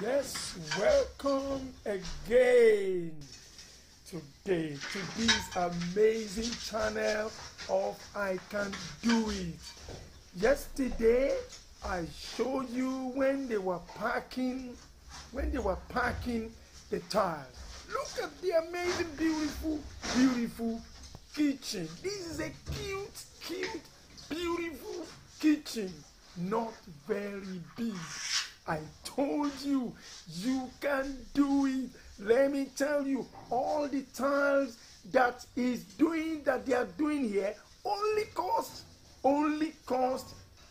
Yes, welcome again today to this amazing channel of I Can Do It. Yesterday, I showed you when they were packing the tiles. Look at the amazing, beautiful kitchen. This is a cute, beautiful kitchen. Not very big. I told you, you can do it. Let me tell you, all the tiles that they are doing here only cost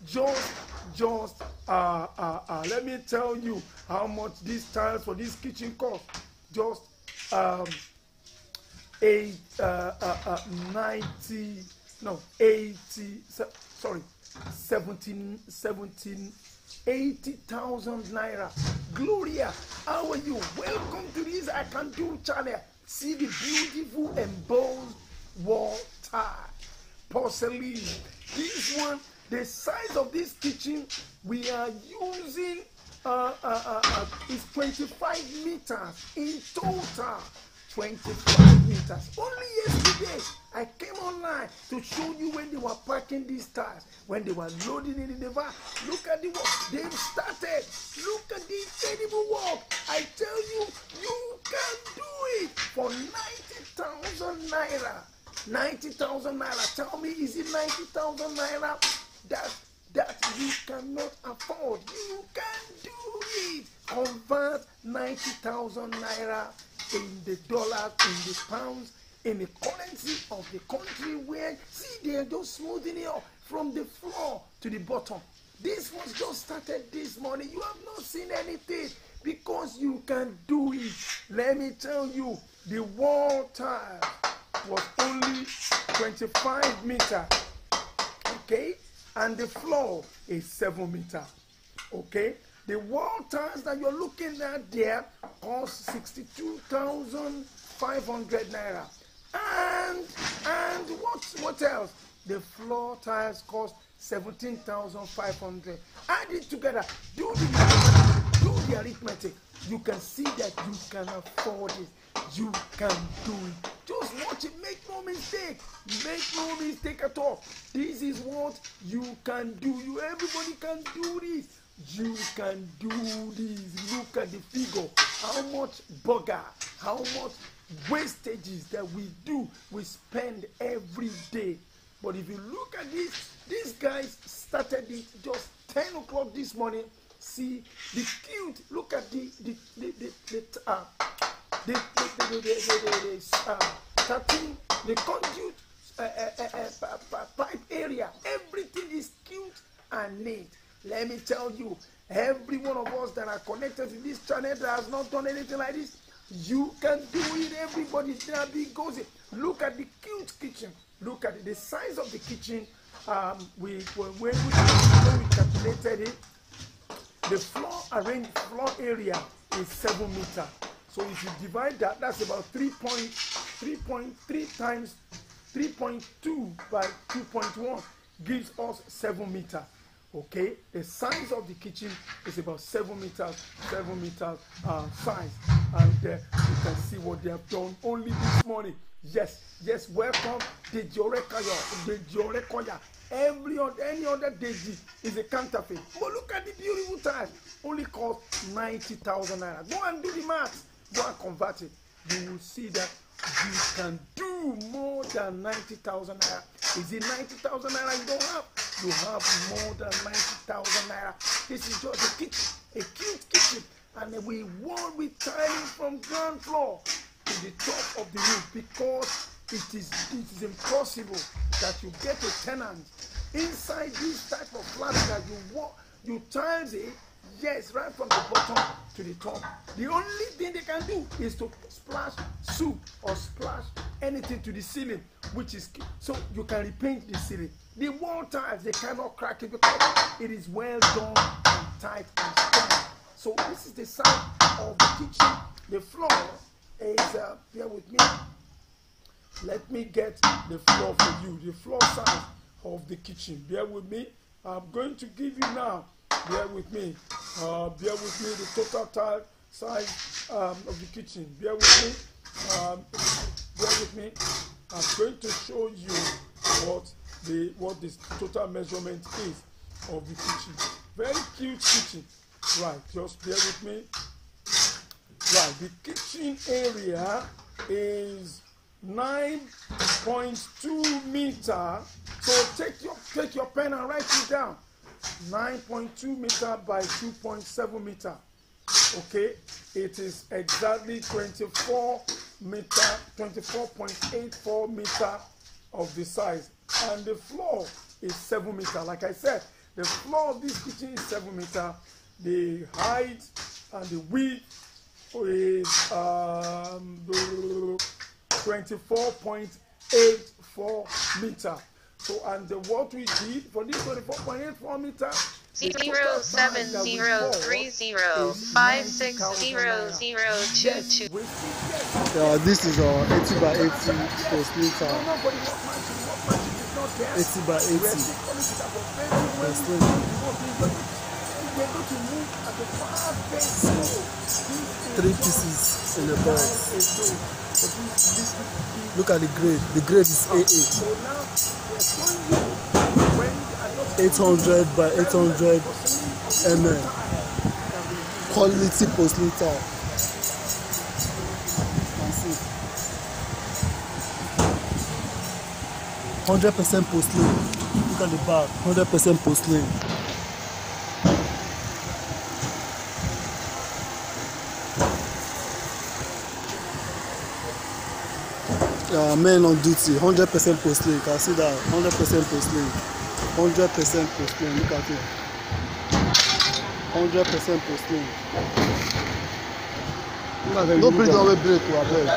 just let me tell you how much these tiles for this kitchen cost. Just 80,000 naira. Gloria, how are you? Welcome to this I Can Do channel. See the beautiful embossed wall tile, porcelain. This one, the size of this kitchen we are using is 25 meters in total. 25 meters. Only yesterday I came online to show you when they were packing these tiles, when they were loading it in the van. Look at the work they've started. Look at the incredible work. I tell you, you can do it for 90,000 naira. 90,000 naira. Tell me, is it 90,000 naira that you cannot afford? You can do it. Convert 90,000 naira in the dollars, in the pounds, in the currency of the country where, see, they are just smoothing it up from the floor to the bottom. This was just started this morning. You have not seen anything because you can do it. Let me tell you, the wall tile was only 25 meters, okay? And the floor is 7 meters, okay? The wall tiles that you're looking at there cost 62,500 naira. And what else? The floor tiles cost 17,500. Add it together. Do the arithmetic. You can see that you can afford it. You can do it. Just watch it. Make no mistake. Make no mistake at all. This is what you can do. Everybody can do this. You can do this. Look at the figure. How much burger, how much wastages that we spend every day. But if you look at this, these guys started it just 10 o'clock this morning. See the cute. Look at the conduit pipe area. Everything is cute and neat. Let me tell you, every one of us that are connected to this channel that has not done anything like this, you can do it. Everybody there goes it. Look at the cute kitchen. Look at it. The size of the kitchen. When we calculated it, the floor area is 7 meters. So if you divide that, that's about 3.3 times 3.2 by 2.1 gives us 7 meters. Okay, the size of the kitchen is about 7 meters size, and you can see what they have done only this morning. Yes, welcome the Jorekoya. Any other Deji is a counterfeit. But look at the beautiful tiles. Only cost 90,000 naira. Go and do the math. Go and convert it. You will see that you can do more than 90,000 naira. Is it 90,000 naira you don't have? You have more than 90,000 naira. This is just a kitchen, a cute kitchen, and we won with tiling from ground floor to the top of the roof because it is impossible that you get a tenant inside this type of flat that you tiles it. Yes, right from the bottom to the top. The only thing they can do is to splash soup or splash anything to the ceiling, which is so you can repaint the ceiling. The wall tiles, they cannot crack it because it is well done and tight and strong. So this is the side of the kitchen. The floor is, bear with me. Let me get the floor for you. The floor size of the kitchen. Bear with me. I'm going to give you now Bear with me. Bear with me. The total tile size of the kitchen. Bear with me. Bear with me. I'm going to show you what this total measurement is of the kitchen. Very cute kitchen. Right, just bear with me. Right, the kitchen area is 9.2 meter. So take your pen and write it down. 9.2 meter by 2.7 meter. Okay, it is exactly 24.84 meter of the size, and the floor is 7 meter. Like I said, the floor of this kitchen is 7 meter. The height and the width is 24.84 meter. So, and what we did for this 24.84 meter, 07030560022. This is our 80 by 80 post meter. 80 by 80 post meter. 3 pieces in the box. Look at the grade. The grade is AA. 800 by 800 mm. Quality post meter. 100% porcelain. Look at the back. 100% porcelain. Men on duty, 100% porcelain. You can see that 100% porcelain. 100% porcelain. Look at it. 100% porcelain. No bring away break to our bed.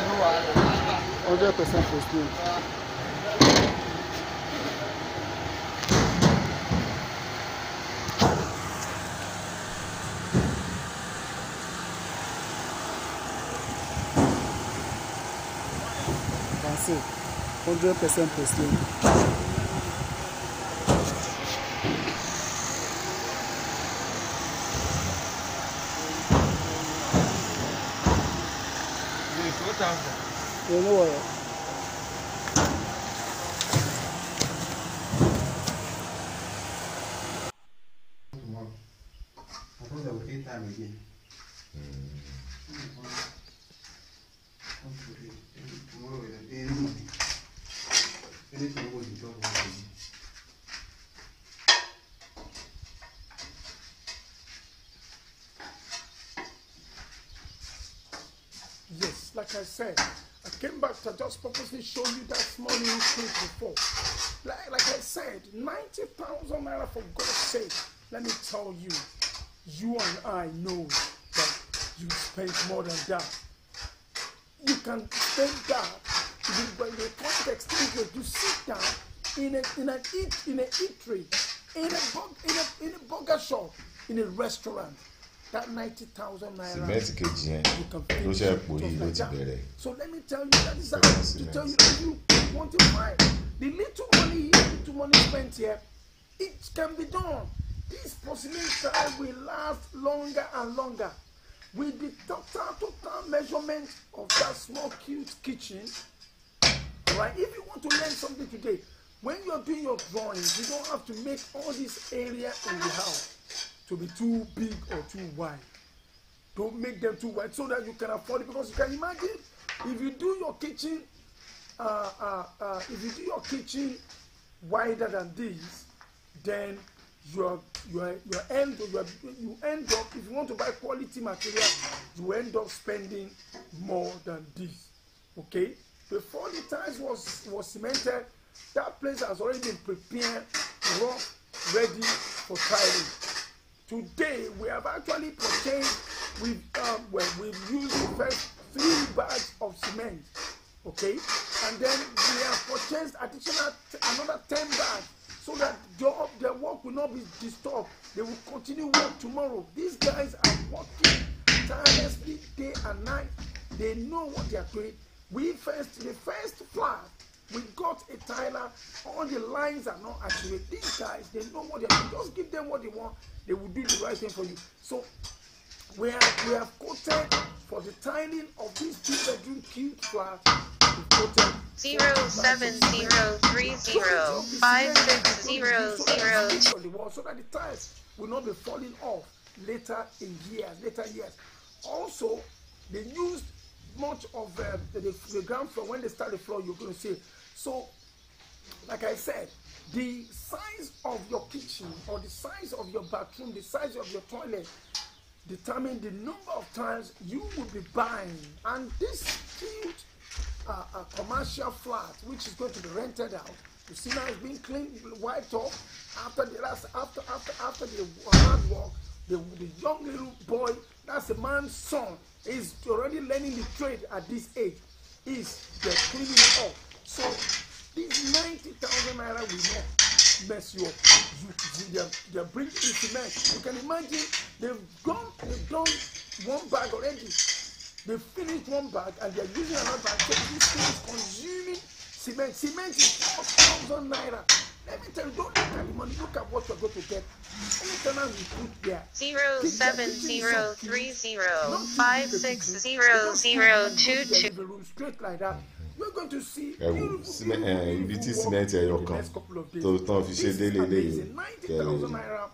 100% porcelain. That's it. 100% porcelain. You know what? I thought that would take time again. Tomorrow is a day. Anything was the job. yes, like I said, I came back to just purposely show you that small little clip before. Like I said, 90,000 naira, for God's sake. Let me tell you, you and I know that you spent more than that. You can spend that when the context is that you sit down in a eatery, in a burger shop, in a restaurant. That 90,000 naira, you can pay just like that. So let me tell you, that is how to tell you that you want to buy. The little money spent here, it can be done. This porcelain tile will last longer and longer. With the total measurement of that small cute kitchen, right? If you want to learn something today, when you're doing your drawings, you don't have to make all this area in the house to be too big or too wide. Don't make them too wide so that you can afford it, because you can imagine if you do your kitchen wider than this, then you end up, if you want to buy quality material, you end up spending more than this. Okay, before the tiles was cemented, that place has already been prepared, rough, ready for tiling. Today we have actually purchased, we've used the first 3 bags of cement, okay, and then we have purchased another 10 bags, so that their work will not be disturbed. They will continue work tomorrow. These guys are working tirelessly day and night. They know what they are doing. The first flat We got a tiler. All the lines are not accurate. These guys, they know what they want. Just give them what they want. They will do the right thing for you. So we have quoted for the tiling of these 2-bedroom cube flats. We've quoted 07030560002. on the wall so that the tiles will not be falling off later years. Also, they used much of the ground floor. When they start the floor, you're going to see. So, like I said, the size of your kitchen or the size of your bathroom, the size of your toilet determine the number of tiles you will be buying. And this huge commercial flat, which is going to be rented out, you see now it's being cleaned, wiped off after the hard work. The young little boy, that's a man's son, is already learning the trade at this age. They're cleaning it up. So these 90,000 naira will not mess you up. They're bringing the cement. You can imagine they've done one bag already. They finished one bag and they're using another bag. So this thing is consuming cement. Cement is 4,000 naira. Let me tell you, don't look at the money, look at what you're going to get. Anytime we put there 07030560022. straight like that, you're going to see ibi tí cement ẹyọ kan tó tán fi ṣe délé léyìí 90,000 naira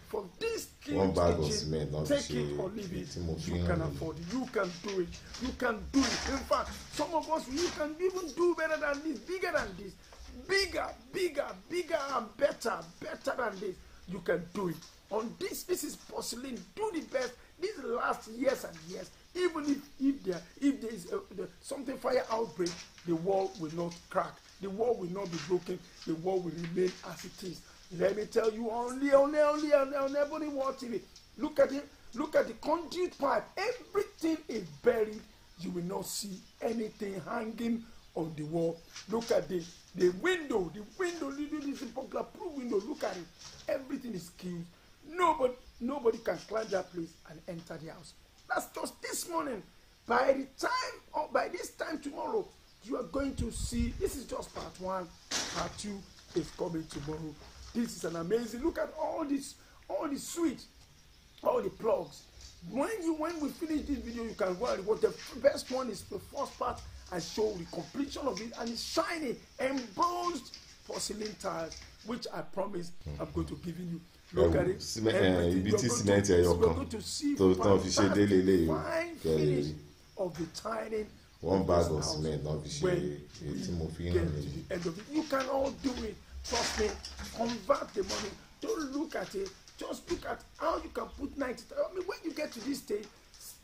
for this one bag of cement náà fi take it or leave ṣe it. tí mo fi You can afford it. You can do it. You can do it. In fact, some of us, you can even do better than this, bigger than this, bigger and better than this. You can do it. On this is porcelain. Do the best. This lasts years and years. Even if there is something fire outbreak, the wall will not crack. The wall will not be broken. The wall will remain as it is. Let me tell you, only on Ebony Wall TV. Look at it. Look at the conduit pipe. Everything is buried. You will not see anything hanging on the wall. Look at the window. The window. This is popular proof window. Look at it. Everything is killed. Nobody can climb that place and enter the house. That's just this morning. By this time tomorrow, you are going to see. This is just part 1. Part 2 is coming tomorrow. This is an amazing. Look at all the switch, all the plugs. When we finish this video, you can go and watch. The best one is the first part. I show the completion of it, and it's shiny, embossed porcelain tiles, which I promise I'm going to give you. Look at it. Ibi tí cement ẹyọ kan tó tán fi ṣe délé léyìí finish of the tiling. One bag of cement náà fi ṣe tí mo fi hàn mí. You can all do it. Trust me. Convert the money. Don't look at it. Just look at how you can put 90. I mean, when you get to this stage,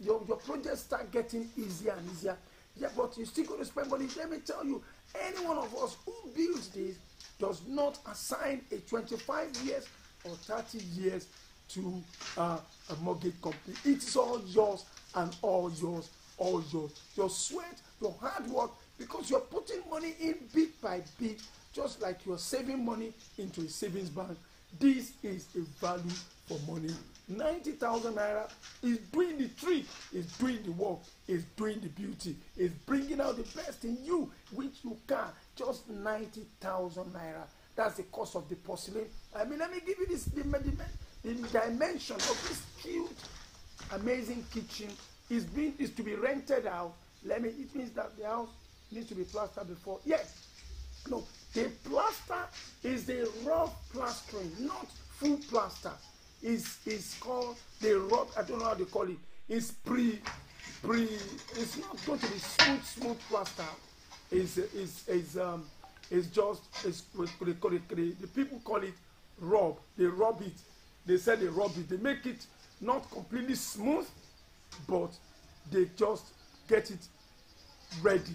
your projects start getting easier and easier. Yeah, but you're still going to spend money. Let me tell you, any one of us who builds this does not assign a 25 years or 30 years to a mortgage company. It's all yours and all yours. Your sweat, your hard work, because you're putting money in bit by bit, just like you're saving money into a savings bank. This is a value for money. 90,000 naira is doing the trick, is doing the work, is doing the beauty, is bringing out the best in you, which you can. Just 90,000 naira. That's the cost of the porcelain. I mean, let me give you the dimension of this cute, amazing kitchen. Is to be rented out. It means that the house needs to be plastered before. Yes. No. The plaster is the rough plastering, not full plaster. It's called the rough. I don't know how they call it. It's It's not going to be smooth plaster. It's the people call it rub. They rub it. They say they rub it. They make it not completely smooth, but they just get it ready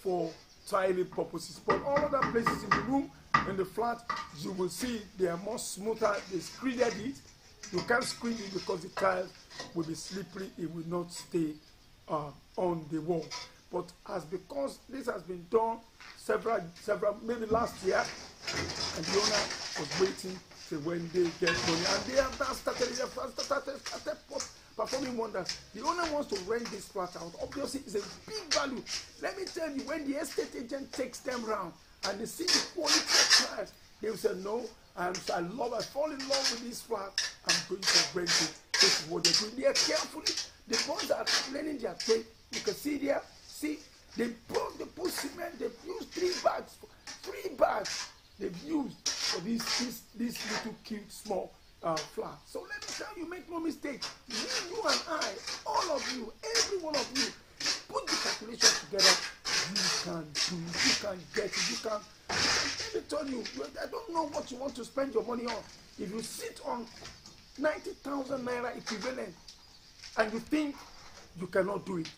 for tiling purposes. But all other places in the room, in the flat, you will see they are more smoother. They screened it. You can't screen it because the tiles will be slippery. It will not stay on the wall. But because this has been done several, maybe last year, and the owner was waiting till when they get money, and they have now started performing wonders. The owner wants to rent this flat out. Obviously, it's a big value. Let me tell you, when the estate agent takes them around and they see the quality of tiles, they will say, no, I fall in love with this flat. I'm going to rent it. This is what they're doing. They are carefully. The ones that are learning their trade, you can see there. See, they put cement. They've used 3 bags. 3 bags they've used for this little cute small flat. So let me tell you, make no mistake. You and I, all of you, every one of you, put the calculation together. You can do. You can get it. You can. Let me tell you, I don't know what you want to spend your money on. If you sit on 90,000 naira equivalent and you think you cannot do it,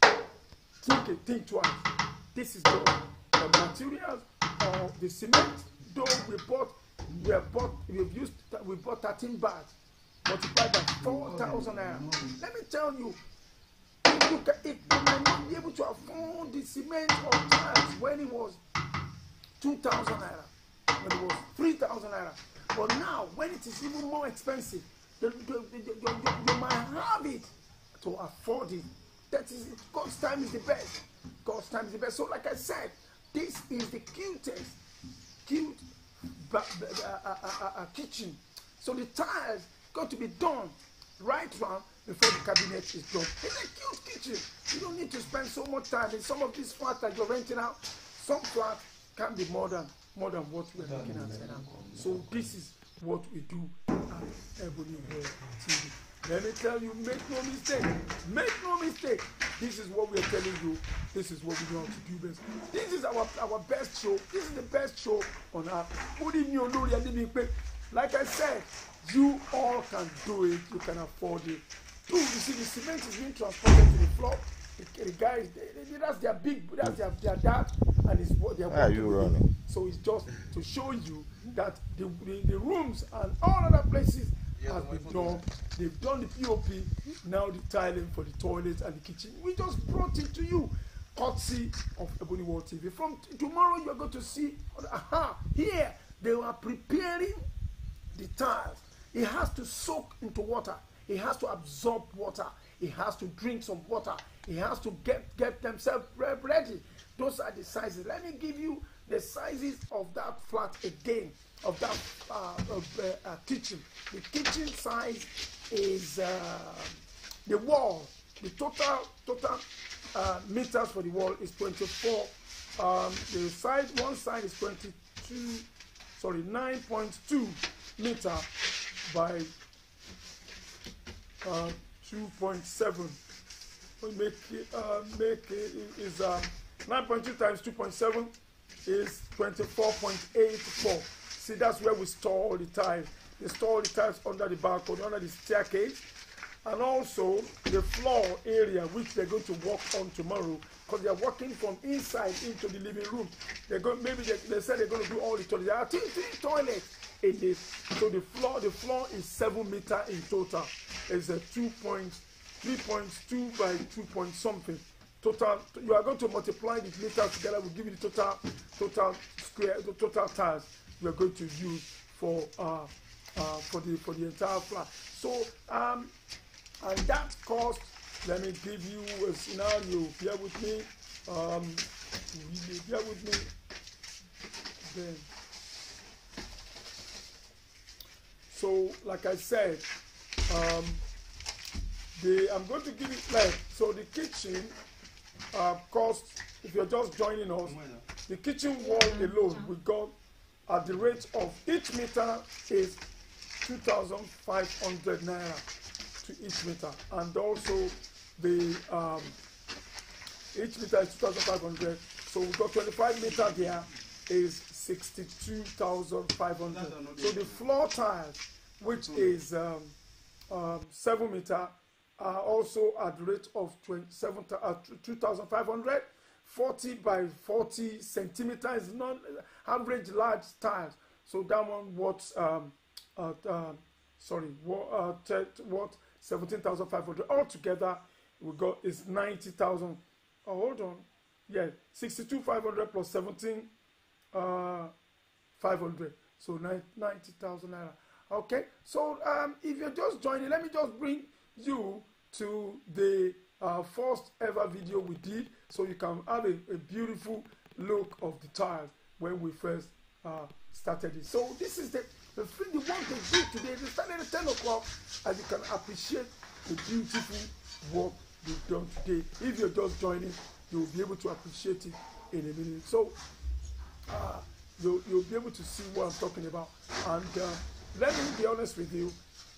think twice. This is the materials of the cement. Though we bought 13 bags, multiplied by 4,000 naira. Let me tell you, if you might not be able to afford the cement or tiles when it was 2,000 naira, when it was 3,000 naira. But now, when it is even more expensive, you might have it to afford it. That is, God's time is the best. God's time is the best. So, like I said, this is the cute kitchen. So the tiles got to be done right round before the cabinet is done. It's a cute kitchen. You don't need to spend so much time. In some of these flats that you're renting out, some flats can be more than what we're looking at now. So this is what we do at Ebony Hair TV. Let me tell you, make no mistake. Make no mistake. This is what we are telling you. This is what we know how to do best. This is our best show. This is the best show on earth. Like I said, you all can do it. You can afford it. Two, you see, the cement is being transported to the floor. The guys, that's their their dad, and it's what they're you running? So it's just to show you that the rooms and all other places has been done. They've done the POP, now the tiling for the toilets and the kitchen. We just brought it to you, courtesy of Ebony World TV. From tomorrow, you're going to see, here, they are preparing the tiles. It has to soak into water. It has to absorb water. It has to drink some water. It has to get themselves ready. Those are the sizes. Let me give you the sizes of that flat again, of that kitchen. The kitchen size is the wall. The total meters for the wall is 24. The side, one side is 9.2 meter by 2.7. We make it is 9.2 times 2.7 is 24.84. See, that's where we store all the tiles. They store all the tiles under the balcony, under the staircase, and also the floor area, which they're going to work on tomorrow, because they're working from inside into the living room. Maybe they said they're going to do all the toilets. There are three toilets in this. So the floor is 7 meters in total. It's a 3.2 by 2 point something. Total. You are going to multiply the meters together. We'll give you the total tiles we are going to use for the entire flat. So and that cost, let me give you a scenario. Bear with me. Bear with me. Then. So, like I said, I'm going to give it like, so the kitchen cost, if you're just joining us, the kitchen wall alone we got at the rate of each meter is 2,500 naira to each meter, and also the each meter is 2,500. So we got 25 meter there is 62,500. So the floor tiles, which is 7 meter, are also at the rate of 2,500. 40 by 40 centimeters is not average large tiles. So that one what 17,500 altogether. We got is 90,000. Oh, hold on, yeah, 62,500 plus 17,500, so 90,000 naira. Okay, so if you're just joining, let me just bring you to the first ever video we did, so you can have a beautiful look of the tiles when we first started it. So this is the one they did today. They started at 10 o'clock, and you can appreciate the beautiful work they've done today. If you're just joining, you'll be able to appreciate it in a minute. So you'll be able to see what I'm talking about. And let me be honest with you,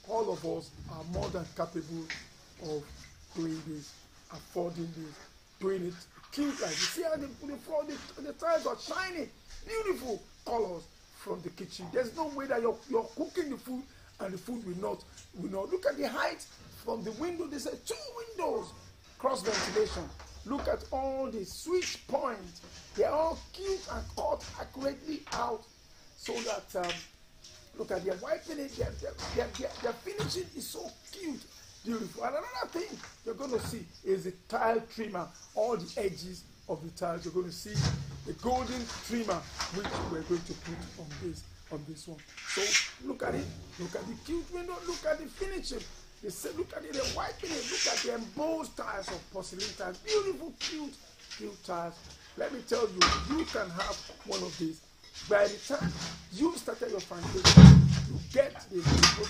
all of us are more than capable of doing this, affording this, doing it cute. Like you see how the floor, the tiles are shining, beautiful colors from the kitchen. There's no way that you're cooking the food and the food will not. Look at the height from the window. They say 2 windows, cross ventilation. Look at all the switch points. They're all cute and cut accurately out, so that look at they're wiping it. Their finishing is so cute, beautiful. And another thing you're going to see is the tile trimmer. All the edges of the tiles, you're going to see the golden trimmer, which we're going to put on this one. So look at it. Look at the cute window. Look at the finishing. They say, look at it, they're wiping it. Look at the embossed tiles of porcelain tiles. Beautiful, cute tiles. Let me tell you, you can have one of these. By the time you started your foundation, you get the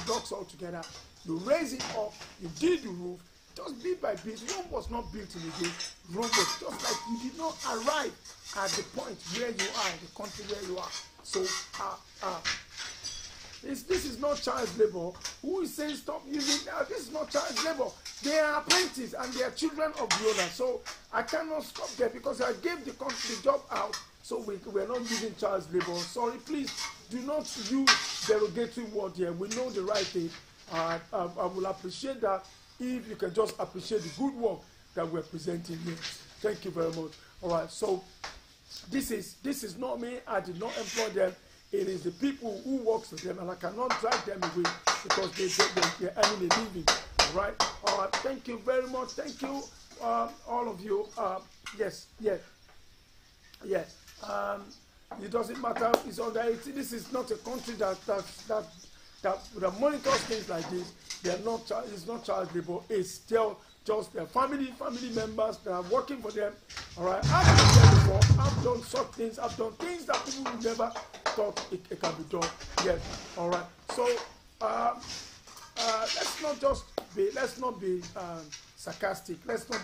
blocks all together, you raise it up, you did the roof, just bit by bit. Rome was not built in a day. Rome was just like you did not arrive at the point where you are, the country where you are. So, this is not child labor. Who is saying stop using that? This is not child labor. They are apprentices and they are children of the owner. So I cannot stop there because I gave the job out. So we're not using child labor. Sorry, please do not use derogatory word here. We know the right thing. I will appreciate that if you can just appreciate the good work that we're presenting here. Thank you very much. All right. So this is not me. I did not employ them. It is the people who work for them, and I cannot drag them away because they're earning a living. All right. Thank you very much. Thank you, all of you. Yes. It doesn't matter. It's under 18. This is not a country that monitors things like this. They're not. It's not child labor. It's still just their family members that are working for them. All right. I've been there before. I've done such things. I've done things that people would never thought it can be done. Yes. All right. So let's not be sarcastic. Let's not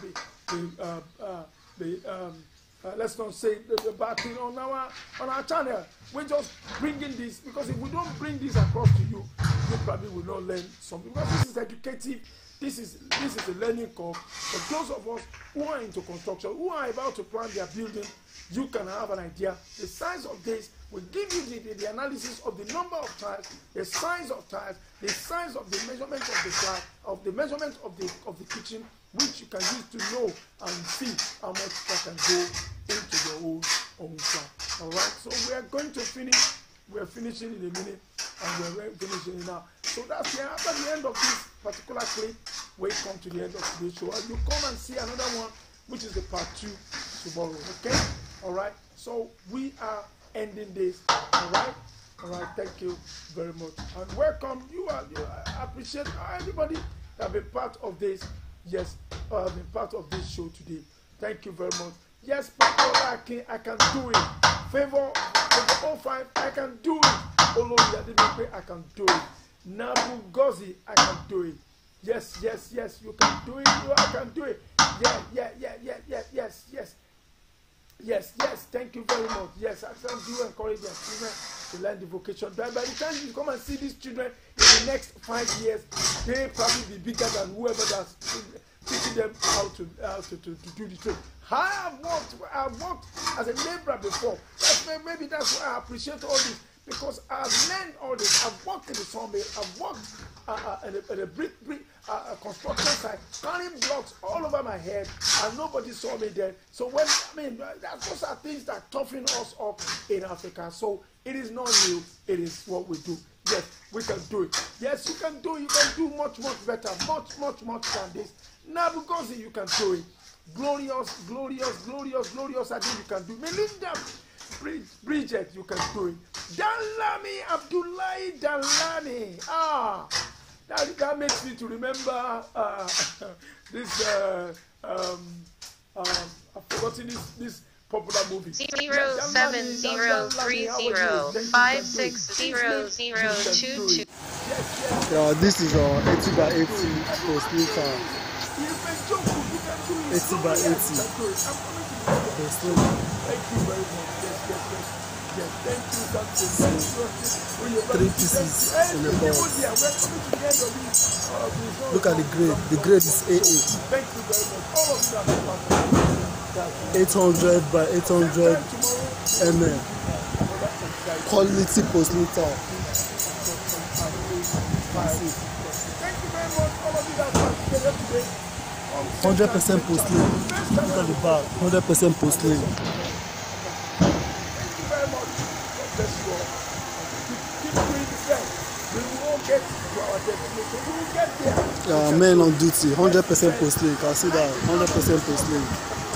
let's not say the bad thing on our channel. We're just bringing this because if we don't bring this across to you, you probably will not learn something. Because this is educative. This is a learning curve. For those of us who are into construction, who are about to plan their building, you can have an idea. The size of this will give you the analysis of the number of tiles, the size of tiles, the size of the measurement of the flat, of the measurement of the kitchen, which you can use to know and see how much that can go into your own flat. All right. So we are going to finish. We are finishing in a minute, and we are finishing now. So that's the after the end of this particular clip, we come to the end of today's show, and you come and see another one, which is the part 2 tomorrow. Okay. All right. So we are ending this. All right. Thank you very much and welcome. I appreciate everybody that been part of this. Yes, been part of this show today. Thank you very much. Yes, I can do it. Favor 05, I can do it. Olori, I can do it. Nabu Gozi, I can do it. Yes, you can do it. I can do it. Yes. Thank you very much. Yes, I can do encourage your children to learn the vocation. By the time you come and see these children in the next 5 years, they probably be bigger than whoever that's teaching them how to do the trade. I've worked as a laborer before. Maybe that's why I appreciate all this, because I've learned all this. I've worked in the sawmill. I've worked at a brick construction site, carrying blocks all over my head, and nobody saw me there. So those are things that toughen us up in Africa. So it is not new. It is what we do. Yes, we can do it. Yes, you can do it. You can do much better, much than this. Now, because you can do it. Glorious. I think you can do it. Melinda Bridget, you can do it. Dalami, Abdullahi Dalami. That makes me to remember this. I've forgotten this popular movie. 07030560022. Yeah, this is 80 by 80 postnatal. 80 by 80 postnatal. Thank you very much. Yes, thank you, Captain. 3 pieces in the box. Look at the grade. The grade is AA. Thank you very much. All of that. 800 by 800 mm. Quality postnatal. Thank you very much. All of you that participated today. 100% porcelain. Look at the back. 100% porcelain. Thank you very much. God bless you all. Keep doing the same. We will all get to our destination. We will get there. Men on duty. 100% porcelain. You can see that. 100% porcelain.